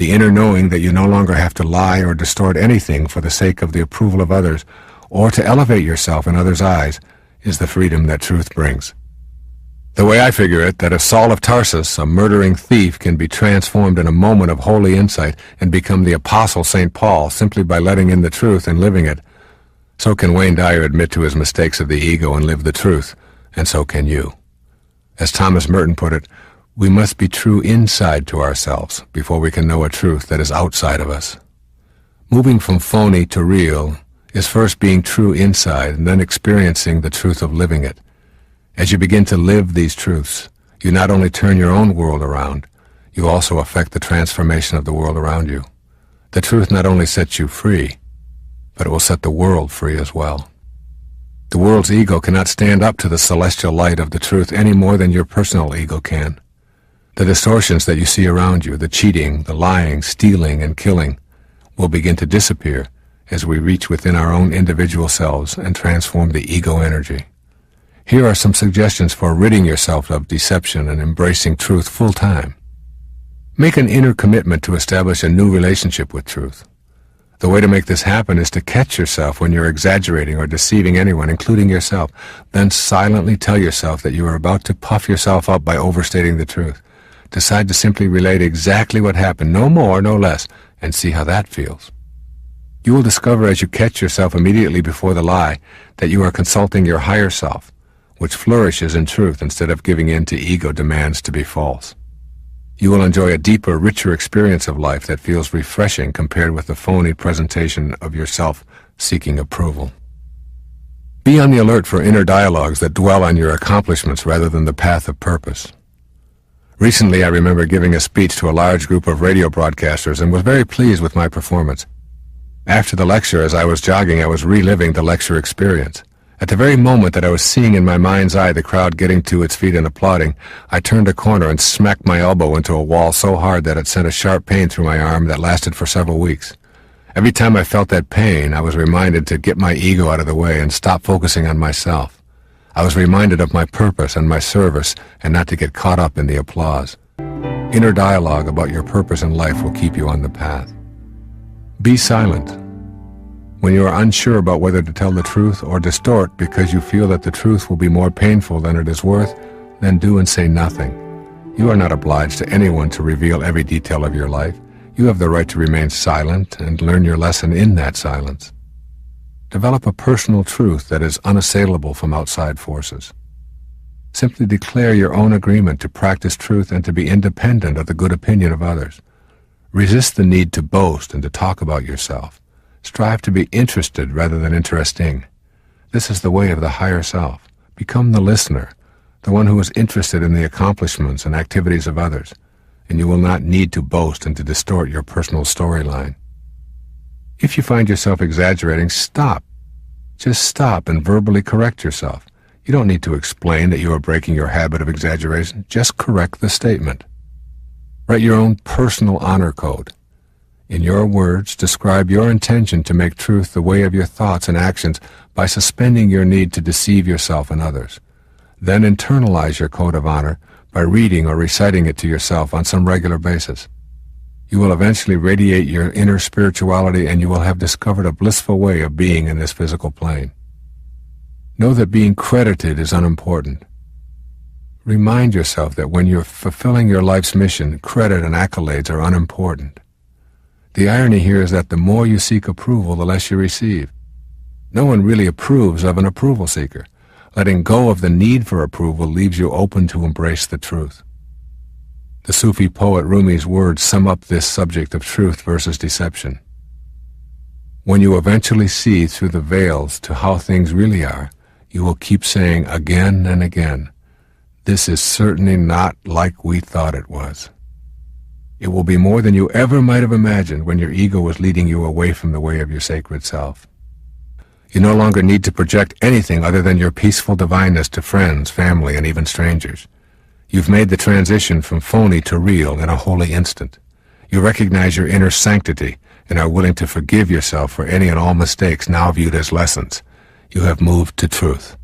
The inner knowing that you no longer have to lie or distort anything for the sake of the approval of others, or to elevate yourself in others' eyes, is the freedom that truth brings. The way I figure it, that if Saul of Tarsus, a murdering thief, can be transformed in a moment of holy insight and become the Apostle St. Paul simply by letting in the truth and living it, so can Wayne Dyer admit to his mistakes of the ego and live the truth, and so can you. As Thomas Merton put it, we must be true inside to ourselves before we can know a truth that is outside of us. Moving from phony to real is first being true inside and then experiencing the truth of living it. As you begin to live these truths, you not only turn your own world around, you also affect the transformation of the world around you. The truth not only sets you free, but it will set the world free as well. The world's ego cannot stand up to the celestial light of the truth any more than your personal ego can. The distortions that you see around you, the cheating, the lying, stealing, and killing, will begin to disappear as we reach within our own individual selves and transform the ego energy. Here are some suggestions for ridding yourself of deception and embracing truth full-time. Make an inner commitment to establish a new relationship with truth. The way to make this happen is to catch yourself when you're exaggerating or deceiving anyone, including yourself. Then silently tell yourself that you are about to puff yourself up by overstating the truth. Decide to simply relate exactly what happened, no more, no less, and see how that feels. You will discover as you catch yourself immediately before the lie that you are consulting your higher self, which flourishes in truth instead of giving in to ego demands to be false. You will enjoy a deeper, richer experience of life that feels refreshing compared with the phony presentation of yourself seeking approval. Be on the alert for inner dialogues that dwell on your accomplishments rather than the path of purpose. Recently, I remember giving a speech to a large group of radio broadcasters and was very pleased with my performance. After the lecture, as I was jogging, I was reliving the lecture experience. At the very moment that I was seeing in my mind's eye the crowd getting to its feet and applauding, I turned a corner and smacked my elbow into a wall so hard that it sent a sharp pain through my arm that lasted for several weeks. Every time I felt that pain, I was reminded to get my ego out of the way and stop focusing on myself. I was reminded of my purpose and my service and not to get caught up in the applause. Inner dialogue about your purpose in life will keep you on the path. Be silent. When you are unsure about whether to tell the truth or distort because you feel that the truth will be more painful than it is worth, then do and say nothing. You are not obliged to anyone to reveal every detail of your life. You have the right to remain silent and learn your lesson in that silence. Develop a personal truth that is unassailable from outside forces. Simply declare your own agreement to practice truth and to be independent of the good opinion of others. Resist the need to boast and to talk about yourself. Strive to be interested rather than interesting. This is the way of the higher self. Become the listener, the one who is interested in the accomplishments and activities of others, and you will not need to boast and to distort your personal storyline. If you find yourself exaggerating, stop. Just stop and verbally correct yourself. You don't need to explain that you are breaking your habit of exaggeration. Just correct the statement. Write your own personal honor code. In your words, describe your intention to make truth the way of your thoughts and actions by suspending your need to deceive yourself and others. Then internalize your code of honor by reading or reciting it to yourself on some regular basis. You will eventually radiate your inner spirituality and you will have discovered a blissful way of being in this physical plane. Know that being credited is unimportant. Remind yourself that when you're fulfilling your life's mission, credit and accolades are unimportant. The irony here is that the more you seek approval, the less you receive. No one really approves of an approval seeker. Letting go of the need for approval leaves you open to embrace the truth. The Sufi poet Rumi's words sum up this subject of truth versus deception. When you eventually see through the veils to how things really are, you will keep saying again and again, "This is certainly not like we thought it was." It will be more than you ever might have imagined when your ego was leading you away from the way of your sacred self. You no longer need to project anything other than your peaceful divineness to friends, family, and even strangers. You've made the transition from phony to real in a holy instant. You recognize your inner sanctity and are willing to forgive yourself for any and all mistakes now viewed as lessons. You have moved to truth.